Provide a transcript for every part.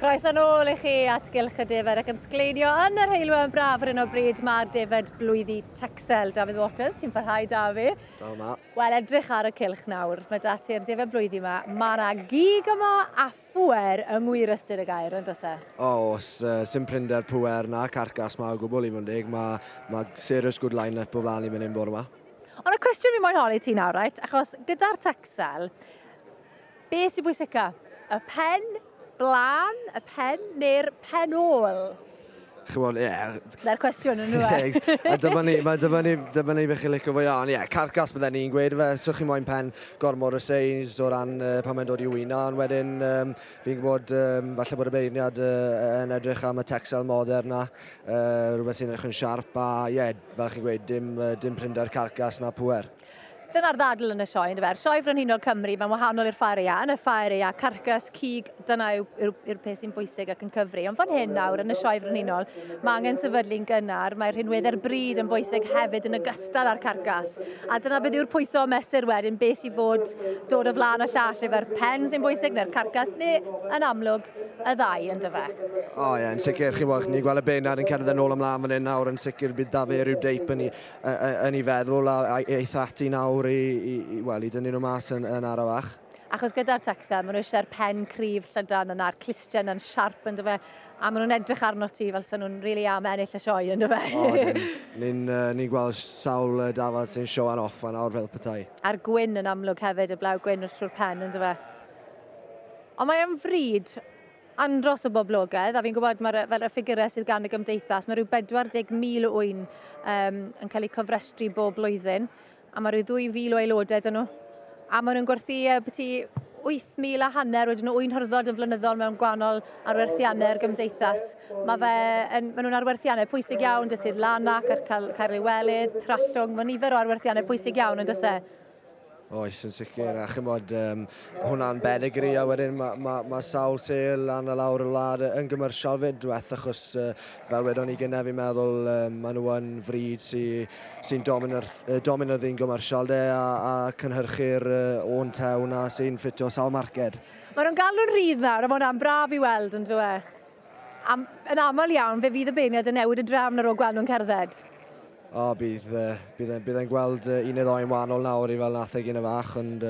Croeso nôl I chi at Gylch y Defaid ac yn sgleiddio yn yr heilwen braf ar hyn o bryd mae Defaid Blwydd Texel. David Waters, ti'n parhau da fi? Dal ma. Wel, edrych ar y cylch nawr. Mae dati'r Defaid Blwydd yma. Mae yna gig yma a phwer yng ngwir ystyr y gair, yn dod e? Oes, sy'n prinder pwer na carcas ma o gwbl I fod yn dig. Mae serious good line-up o flaen I mynd i'n bore yma. Ond y cwestiwn fi moyn holi ti nawr, right? Achos gyda'r Texel, be sy'n bwysica? Y pen blaen, y pen neu'r pen ôl? Chymod, ie. Na'r cwestiwn yn nhw. A dyma ni fe chi licio fo iawn. Ie, carcas bydden ni'n gweud fe. So chi moyn pen gormod o seis o ran pan mae'n dod I wyna. Ond wedyn, fi'n gwybod, falle bod y beirniad yn edrych am y Texel modern na. Rhywbeth sy'n edrych yn siarp. A ie, fel chi'n gweud, dim prinder carcas na pwer. Dyna'r ddadl yn y sioe, yn dyfer. Sioe Frenhinol Cymru, mae'n wahanol i'r ffair ia. Yn y ffair ia, carcas, cig, dyna yw'r peth sy'n bwysig ac yn cyfri. Ond fan hyn nawr, yn y sioe Frenhinol, mae angen sefydlu'n gynnar. Mae'r rhinweddau'r bryd yn bwysig hefyd yn ogystal â'r carcas. A dyna beth yw'r pwyso mesur wedyn, beth sy'n fod dod o flaen y llall efo'r pen sy'n bwysig neu'r carcas, neu yn amlwg y ddau yn dyfer. O ie, yn sicr, chi'n gweld, ni'n gweld y beirniad yn cerdded nôl ymlaen fan hyn nawr, yn sicr bydd da fe rhyw deip yn ei feddwl a eith ati nawr I dynnu nhw mas yn arafach. Achos gyda'r Texel, maen nhw eisiau'r pen cryf llydan yna'r clistian yn siarp yn dyfe, a maen nhw'n edrych arno ti fel sy'n nhw'n rili am ennill y sioe yn dyfe. Ni'n gweld sawl dafod sy'n showan off fan awr fel petai. A'r gwyn yn amlwg hefyd, y blaw gwyn wrth trwy'r pen yn dyfe. Ond mae'n fryd andros o boblogaidd, a fi'n gwybod fel y ffigurau sydd gan y gymdeithas, mae rhyw 40,000 o wyn yn cael eu cofrestru bob blwyddyn, a mae rhyw 2,000 o aelodau dyn nhw. A maen nhw'n gwerthu byti 8,500 wedyn nhw wyn hyrdod yn flynyddol mewn gwahanol arwerthiannau'r gymdeithas. Maen nhw'n arwerthiannau pwysig iawn, dyty'r Lanac, Caer Lywelydd, Trallwng, mae nifer o arwerthiannau pwysig iawn yn dysau. Oes, yn sicr, a chymod, hwnna'n bedigri, a wedyn mae sawl sêl lan y lawr y wlad yn gymyrsial fyd diweth, achos fel wedon ni gynnau fi'n meddwl, maen nhw yn fryd sy'n dominydd i'n gymyrsial a cynhyrchu'r o'n tewn a sy'n ffitio sawl marced. Maen nhw'n galw'n rhydd nawr, a mae hwnna'n braf I weld yn dwe. Yn aml iawn, fe fydd y beirniad yn newid y drefn ar ôl gweld nhw'n cerdded. O, bydd e'n gweld un neu ddoi yn wahanol nawr I fel nath e gyn y fach, ond...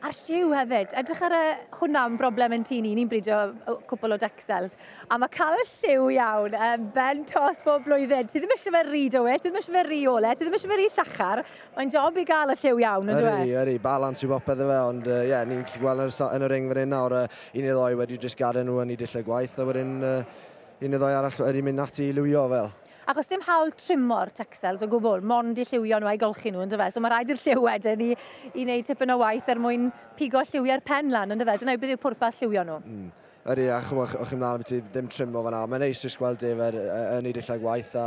A'r lliw hefyd, edrych ar hwnna'n broblem yn tŷ ni'n bryd o cwpl o Texels, a mae cael y lliw iawn ben tos bob blwyddyn. Ti ddim eisiau fe ry dywed, ti ddim eisiau fe ry ole, ti ddim eisiau fe ry llachar, mae'n job I gael y lliw iawn, yn dweud? Yri, balans I bopeth e fe, ond ie, ni'n gallu gweld yn y ring fan hyn nawr, un neu ddoi wedi jyst gadael nhw yn I dillau gwaith, a wedyn un neu ddoi arall wedi mynd ati I lywio fel. Achos dim hawl trimo'r Texels o gwbl, mond I lliwio nhw a'i golchi nhw, yn dyfe? So mae rhaid i'r lliw wedyn I wneud tipyn o waith mwyn pigo lliwio'r pen lan, yn dyfe? Dyna beth yw'r pwrpas lliwio nhw. Yri, a chymwch o'ch ymlaen beth ddim trimo fan'na. Mae'n neis jyst gweld Defaid yn ei dillau gwaith a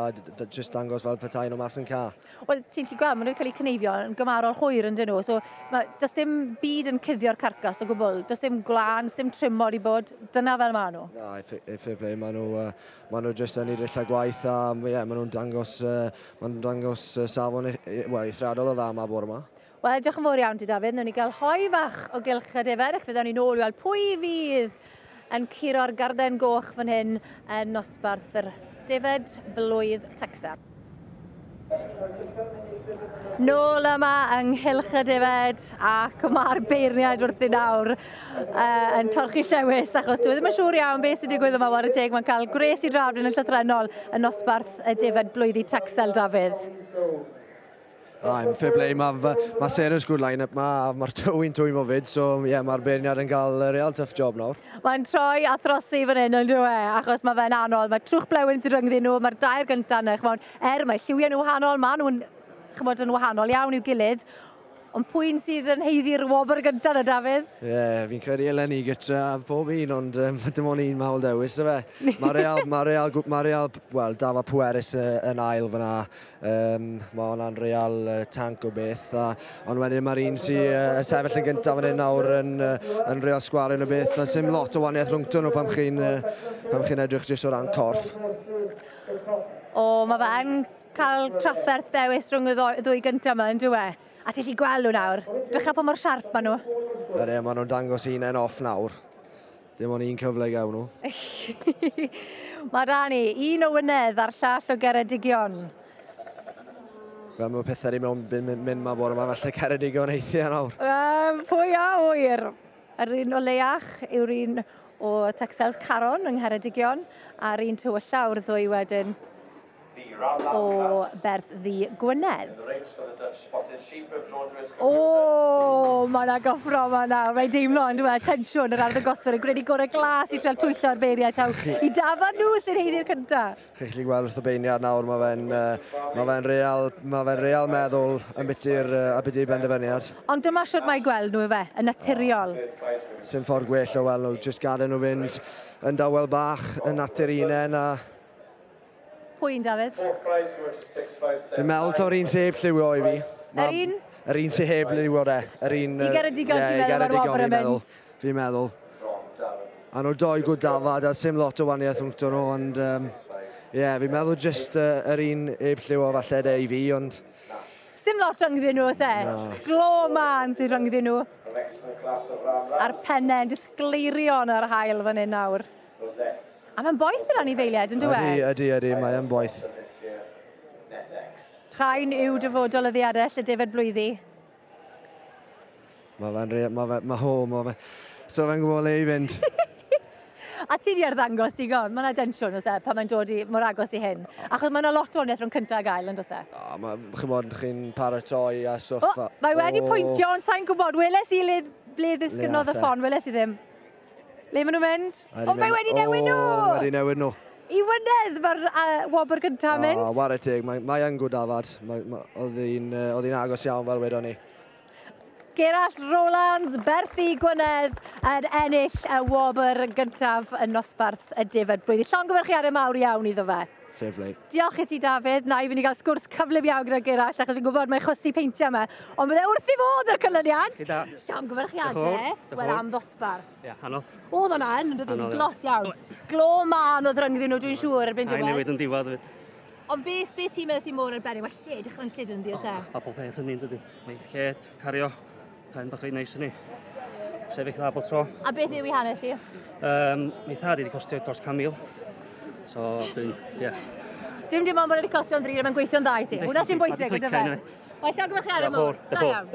jyst dangos fel petai nhw mas yn ca. Wel, ti'n lli gweld, maen nhw'n cael eu cynefio yn gymarol hwyr yn dyn nhw. So, does dim byd yn cuddio'r carcas o gwbl. Does dim glan, does dim trimo I bod. Dyna fel maen nhw. Na, fair play. Maen nhw jyst yn ei dillau gwaith a maen nhw'n dangos safon eithriadol o dda yma bore yma. Wel, diolch yn fawr iawn ti, David. Nw'n ni gael hoi fach o Gylch y Defaid ac fyddwn ni'n ôl I weld pwy fydd yn curo'r garden goch fan hyn yn nosbarth yr Defaid Blwydd Texel. Nôl yma yng Nghylch y Defaid ac mae'r beirniad wrth I nawr yn torchi llewis achos dwi ddim yn siŵr iawn beth sy'n digwydd yma war y teg. Mae'n cael gres I drafod yn y llythrenol yn nosbarth y Defaid Blwydd Texel, David. Fair play, mae serious good line-up mae'r tywyn twymo fyd, so mae'r beirniad yn cael real tough job nawr. Mae'n troi a throsi fan hyn yn dweud, achos mae fe'n anodd, mae trwch blewyn sy'n rhyngddyn nhw, mae'r dair gyntaf yna, mae lliwiau nhw wahanol, mae nhw'n yn wahanol iawn i'w gilydd, ond pwy'n sydd yn heiddi'r wobr gyntaf yna, David? Ie, fi'n credu eleni gyda pob un, ond dim ond un mawl dewis, y fe. Mae real, dafa pwerus yn ail fyna. Mae hwnna'n real tank o beth. Ond wedyn mae'r un sy'n sefyll yn gyntaf fan hyn nawr yn real sgwarin o beth. Mae'n sim lot o waniaeth rhwngto nhw pam chi'n edrych jyst o ran corff. Mae fe'n cael trafferth dewis rhwng y ddwy gyntaf yma, yn dweud? A ti'n lli gweld nhw nawr. Drycha pa mor siarp maen nhw. Maen nhw'n dangos un off nawr. dim ond un cyfle gawn nhw. Mae da ni un o Wynedd a'r llall o Geredigion. Fel mae pethau wedi mynd ma bore yma, felly Ceredigion eithio nawr. Pwy a wyr? Yr un o Leach yw'r un o Texels Caron yng Ngheredigion, a'r un tywylla o'r ddwy wedyn o Berth Ddi Gwynedd. O, mae yna goffro yma nawr. Mae'n deimlo yn dweud tensiwn yr ardd y gosford yn gwneud i gorau glas i trael twyllo'r beiriau taw i dafod nhw sy'n heiddi'r cyntaf. Chi'n gallu gweld wrth y beiniad nawr, mae fe'n real meddwl yn byty'r benderfyniad. Ond dyma siwt mae gweld nhw fe, yn naturiol. Sy'n ffordd gwell o weld nhw, jyst gadael nhw fynd yn dawel bach, yn natur unen a... Pwy'n, Dafydd? Fi'n meddwl ta'r un seb lliwio i fi. Yr un? Yr un sy'n heb lliwio de. I Geredigion ti'n meddwl fi'n meddwl. A nhw doi gwrdd dafad a sim lot o waniaeth rhwngto nhw, ond fi'n meddwl jyst yr un heb lliwio falle de i fi, ond... Sim lot rhyngddyn nhw, se? Glo man sy'n rhyngddyn nhw. A'r pennau, jyst gleirion ar hael fan hyn nawr. A mae'n boeth yr anifeiliaid, yn dweud? Ydy, mae'n boeth. Rhain yw dyfodol y ddiadell y Defaid Blwydd. So fe'n gwybod le i fynd. A ti di arddangos digon, mae'n adensiwn oes e, pan mae'n dod mor agos i hyn. Achos mae'n lot o wnaeth rhwng cyntaf a gael, yn oes e? Chi'n paratoi a swff. Mae wedi pwyntio, ond sa'n gwybod, weles i ble ddisgynodd y ffon, weles i ddim. Le maen nhw'n mynd? Mae wedi newid nhw! Wedi newid nhw. I Wynedd mae'r wobr gyntaf mynd? Ware teg, mae yn gwrdd dafad. Oedd hi'n agos iawn fel wedon ni. Gerallt Rowlands, Berth Ddi Gwynedd yn ennill y wobr gyntaf yn nosbarth y Defaid Blwydd. Llongyfarchiadau mawr iawn iddo fe. Fair play. Diolch i ti, Dafydd. Na i fynd i gael sgwrs cyflym iawn gyda Gerallt, achos fi'n gwybod mae chwysu peintiau yma. Ond bydde wrth i fod y canlyniad. Llongyfarchiadau, wel am ddosbarth. Ie, anodd. Oedd hwnna yn glos iawn. Glo man oedd rhyngddyn nhw, dwi'n siŵr, erbyn diwedd. Ai newid yn diwedd fyd. Ond be ti'n meddwl sy'n môr arbennig? Mae lle dechrau'n llyd yn di, os e? A bob peth yn un, dydy. Mae lled, cario, pen bach rhaid neis yn ni. Sefyll dda bod tro. A beth yw i hanes i? Mi thad i wedi costio dros 100,000. So, ie. Dim ond bod wedi costio'n ddrud a mae'n gweithio'n dda i ti. Hwna sy'n bwysig, gyda fe. Mae llongyfarchiadau mawr. Da iawn.